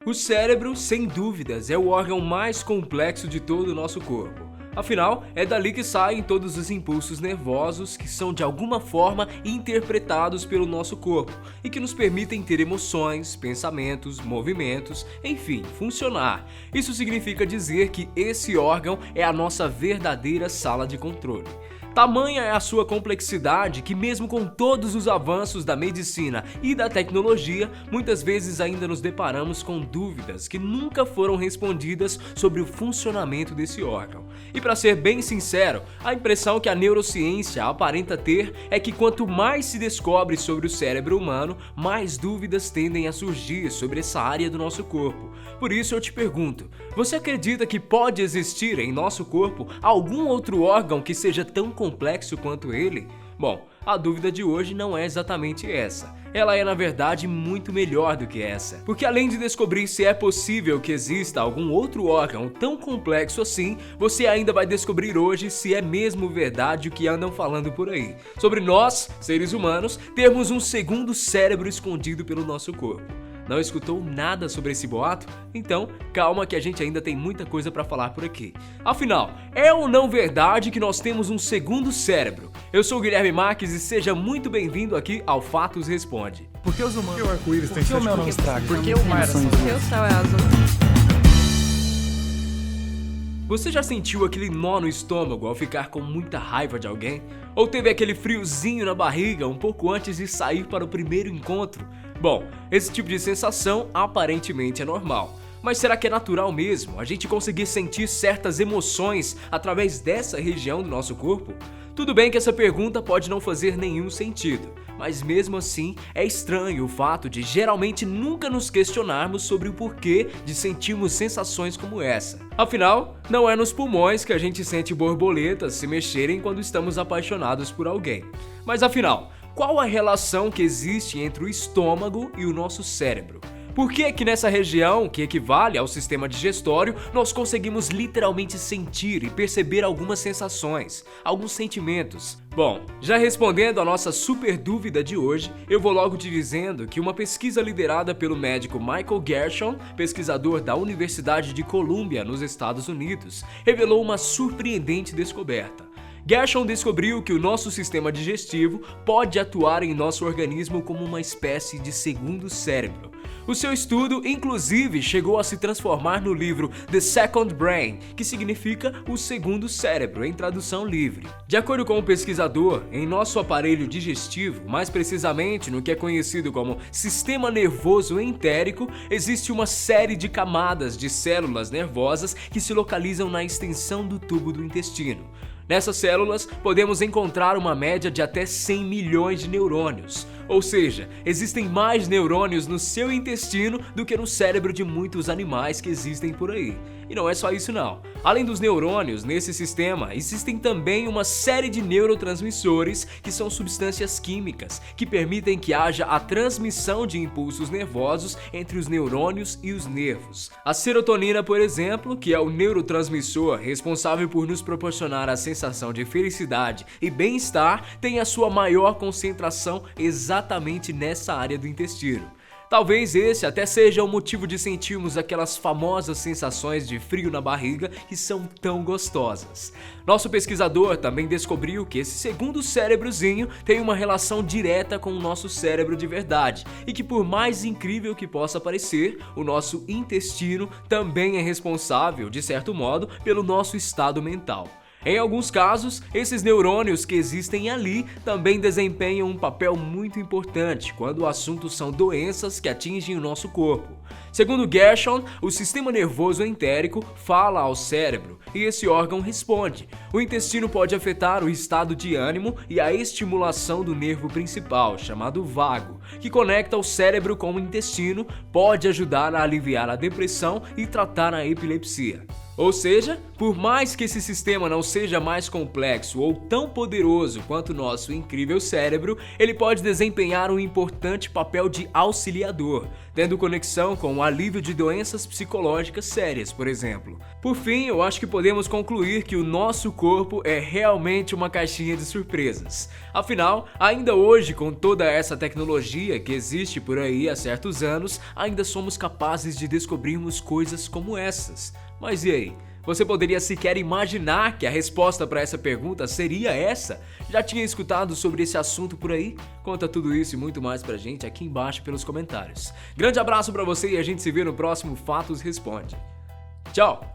O cérebro, sem dúvidas, é o órgão mais complexo de todo o nosso corpo. Afinal, é dali que saem todos os impulsos nervosos que são de alguma forma interpretados pelo nosso corpo e que nos permitem ter emoções, pensamentos, movimentos, enfim, funcionar. Isso significa dizer que esse órgão é a nossa verdadeira sala de controle. Tamanha é a sua complexidade que, mesmo com todos os avanços da medicina e da tecnologia, muitas vezes ainda nos deparamos com dúvidas que nunca foram respondidas sobre o funcionamento desse órgão. E para ser bem sincero, a impressão que a neurociência aparenta ter é que quanto mais se descobre sobre o cérebro humano, mais dúvidas tendem a surgir sobre essa área do nosso corpo. Por isso eu te pergunto, você acredita que pode existir em nosso corpo algum outro órgão que seja tão complexo quanto ele? Bom, a dúvida de hoje não é exatamente essa. Ela é, na verdade, muito melhor do que essa. Porque além de descobrir se é possível que exista algum outro órgão tão complexo assim, você ainda vai descobrir hoje se é mesmo verdade o que andam falando por aí. Sobre nós, seres humanos, termos um segundo cérebro escondido pelo nosso corpo. Não escutou nada sobre esse boato? Então, calma que a gente ainda tem muita coisa para falar por aqui. Afinal, é ou não verdade que nós temos um segundo cérebro? Eu sou o Guilherme Marques e seja muito bem-vindo aqui ao Fatos Responde. Por que os humanos? Por que o arco-íris tem Por que o sete mel não cores? estraga? Por que o mar é azul? Porque o céu é azul. Você já sentiu aquele nó no estômago ao ficar com muita raiva de alguém? Ou teve aquele friozinho na barriga um pouco antes de sair para o primeiro encontro? Bom, esse tipo de sensação aparentemente é normal. Mas será que é natural mesmo a gente conseguir sentir certas emoções através dessa região do nosso corpo? Tudo bem que essa pergunta pode não fazer nenhum sentido, mas mesmo assim é estranho o fato de geralmente nunca nos questionarmos sobre o porquê de sentirmos sensações como essa. Afinal, não é nos pulmões que a gente sente borboletas se mexerem quando estamos apaixonados por alguém. Mas afinal, qual a relação que existe entre o estômago e o nosso cérebro? Por que que nessa região, que equivale ao sistema digestório, nós conseguimos literalmente sentir e perceber algumas sensações, alguns sentimentos? Bom, já respondendo a nossa super dúvida de hoje, eu vou logo te dizendo que uma pesquisa liderada pelo médico Michael Gershon, pesquisador da Universidade de Columbia, nos Estados Unidos, revelou uma surpreendente descoberta. Gershon descobriu que o nosso sistema digestivo pode atuar em nosso organismo como uma espécie de segundo cérebro. O seu estudo, inclusive, chegou a se transformar no livro The Second Brain, que significa o segundo cérebro, em tradução livre. De acordo com o pesquisador, em nosso aparelho digestivo, mais precisamente no que é conhecido como sistema nervoso entérico, existe uma série de camadas de células nervosas que se localizam na extensão do tubo do intestino. Nessas células, podemos encontrar uma média de até 100 milhões de neurônios. Ou seja, existem mais neurônios no seu intestino do que no cérebro de muitos animais que existem por aí. E não é só isso não. Além dos neurônios, nesse sistema, existem também uma série de neurotransmissores que são substâncias químicas que permitem que haja a transmissão de impulsos nervosos entre os neurônios e os nervos. A serotonina, por exemplo, que é o neurotransmissor responsável por nos proporcionar a sensação de felicidade e bem-estar, tem a sua maior concentração exatamente nessa área do intestino. Talvez esse até seja o motivo de sentirmos aquelas famosas sensações de frio na barriga que são tão gostosas. Nosso pesquisador também descobriu que esse segundo cérebrozinho tem uma relação direta com o nosso cérebro de verdade e que, por mais incrível que possa parecer, o nosso intestino também é responsável, de certo modo, pelo nosso estado mental. Em alguns casos, esses neurônios que existem ali também desempenham um papel muito importante quando o assunto são doenças que atingem o nosso corpo. Segundo Gershon, o sistema nervoso entérico fala ao cérebro e esse órgão responde. O intestino pode afetar o estado de ânimo e a estimulação do nervo principal, chamado vago, que conecta o cérebro com o intestino, pode ajudar a aliviar a depressão e tratar a epilepsia. Ou seja, por mais que esse sistema não seja mais complexo ou tão poderoso quanto o nosso incrível cérebro, ele pode desempenhar um importante papel de auxiliador, tendo conexão com o alívio de doenças psicológicas sérias, por exemplo. Por fim, eu acho que podemos concluir que o nosso corpo é realmente uma caixinha de surpresas. Afinal, ainda hoje, com toda essa tecnologia que existe por aí há certos anos, ainda somos capazes de descobrirmos coisas como essas. Mas e aí? Você poderia sequer imaginar que a resposta para essa pergunta seria essa? Já tinha escutado sobre esse assunto por aí? Conta tudo isso e muito mais pra gente aqui embaixo pelos comentários. Grande abraço pra você e a gente se vê no próximo Fatos Responde. Tchau!